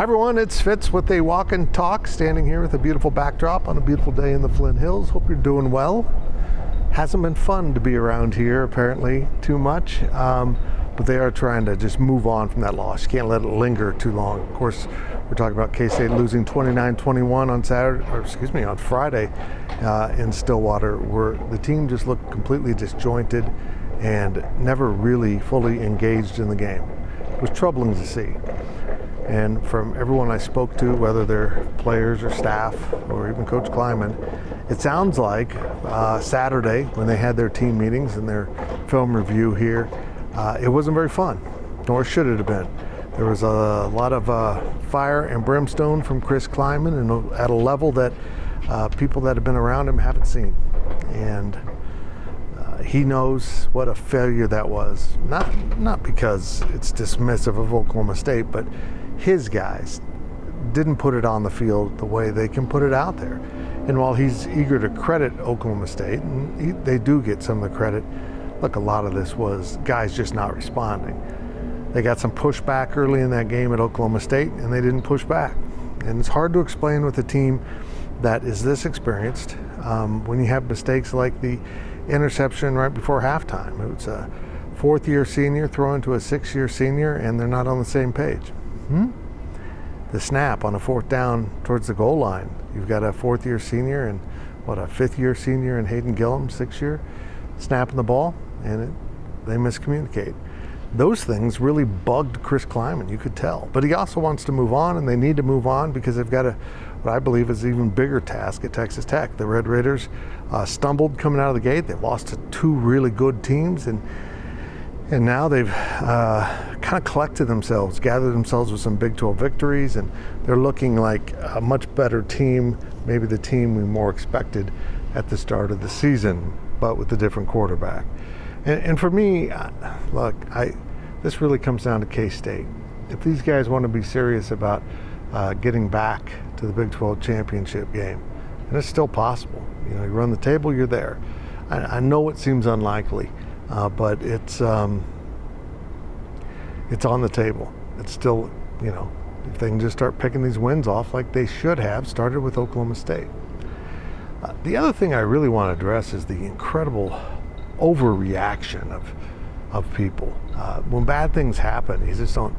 Hi everyone, it's Fitz with a walk and talk, standing here with a beautiful backdrop on a beautiful day in the Flint Hills. Hope you're doing well. Hasn't been fun to be around here, apparently, too much, but they are trying to just move on from that loss. You can't let it linger too long. Of course, we're talking about K-State losing 29-21 on Friday in Stillwater, where the team just looked completely disjointed and never really fully engaged in the game. It was troubling to see. And from everyone I spoke to, whether they're players or staff or even Coach Kleiman, it sounds like Saturday when they had their team meetings and their film review here, it wasn't very fun, nor should it have been. There was a lot of fire and brimstone from Chris Kleiman, and at a level that people that have been around him haven't seen. And he knows what a failure that was. Not because it's dismissive of Oklahoma State, but his guys didn't put it on the field the way they can put it out there. And while he's eager to credit Oklahoma State, and they do get some of the credit, look, a lot of this was guys just not responding. They got some pushback early in that game at Oklahoma State, and they didn't push back. And it's hard to explain with a team that is this experienced when you have mistakes like the interception right before halftime. It was a fourth-year senior throwing to a sixth-year senior, and they're not on the same page. The snap on a fourth down towards the goal line. You've got a fourth-year senior and a fifth-year senior in Hayden Gillum, sixth-year, snapping the ball, and they miscommunicate. Those things really bugged Chris Kleiman, you could tell. But he also wants to move on, and they need to move on because they've got what I believe is an even bigger task at Texas Tech. The Red Raiders stumbled coming out of the gate. They lost to two really good teams, and now they've kind of collected themselves, gathered themselves with some Big 12 victories, and they're looking like a much better team, maybe the team we more expected at the start of the season, but with a different quarterback. And for me, look, this really comes down to K-State. If these guys want to be serious about getting back to the Big 12 championship game, and it's still possible. You know, you run the table, you're there. I know it seems unlikely, but it's on the table. It's still, if they can just start picking these wins off like they should have started with Oklahoma State. The other thing I really want to address is the incredible overreaction of people. When bad things happen, you just don't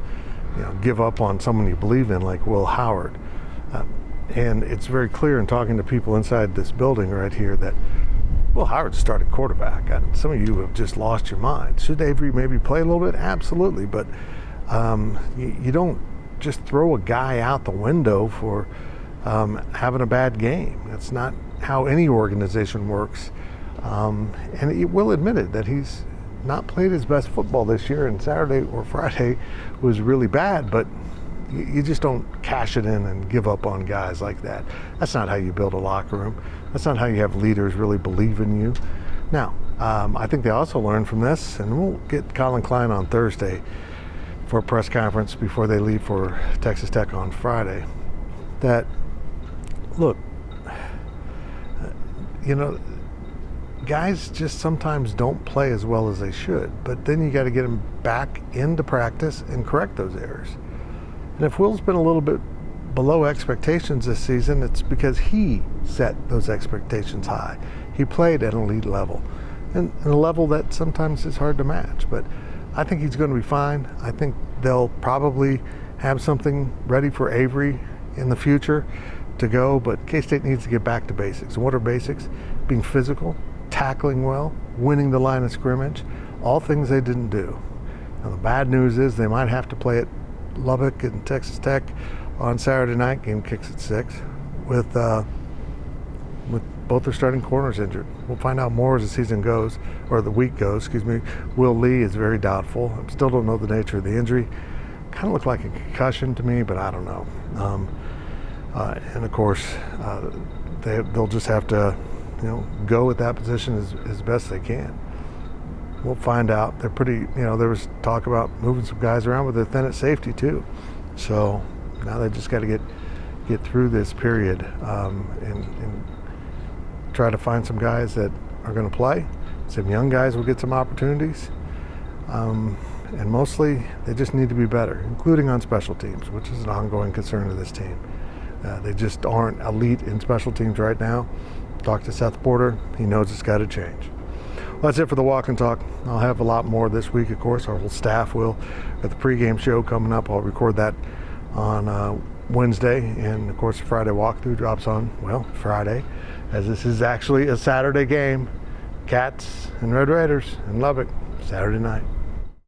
give up on someone you believe in, like Will Howard. And it's very clear in talking to people inside this building right here that Will Howard's starting quarterback. Some of you have just lost your mind. Should Avery maybe play a little bit? Absolutely. But you don't just throw a guy out the window for having a bad game. That's not how any organization works. And he will admit it, that he's not played his best football this year, and Saturday or Friday was really bad, but you just don't cash it in and give up on guys like that. That's not how you build a locker room. That's not how you have leaders really believe in you. Now, I think they also learned from this, and we'll get Colin Klein on Thursday for a press conference before they leave for Texas Tech on Friday, that, look, guys just sometimes don't play as well as they should, but then you got to get them back into practice and correct those errors. And if Will's been a little bit below expectations this season, it's because he set those expectations high. He played at an elite level, and a level that sometimes is hard to match. But I think he's going to be fine. I think they'll probably have something ready for Avery in the future to go, but K-State needs to get back to basics. And what are basics? Being physical, tackling well, winning the line of scrimmage, all things they didn't do. Now, the bad news is they might have to play at Lubbock and Texas Tech on Saturday night. Game kicks at 6 with both their starting corners injured. We'll find out more as the season goes, or the week goes, Will Lee is very doubtful. I still don't know the nature of the injury. Kind of looked like a concussion to me, but I don't know. And of course, they'll just have to go at that position as best they can. We'll find out. They're pretty, there was talk about moving some guys around, but they're thin at safety too. So now they just got to get through this period and try to find some guys that are going to play. Some young guys will get some opportunities. and mostly they just need to be better, including on special teams, which is an ongoing concern of this team. They just aren't elite in special teams right now. Talk to Seth Porter, he knows it's got to change. Well, that's it for the Walk and Talk. I'll have a lot more this week, of course. Our whole staff will at the pregame show coming up. I'll record that on Wednesday, and of course the Friday walkthrough drops on, well, Friday, as this is actually a Saturday game. Cats and Red Raiders in Lubbock, Saturday night.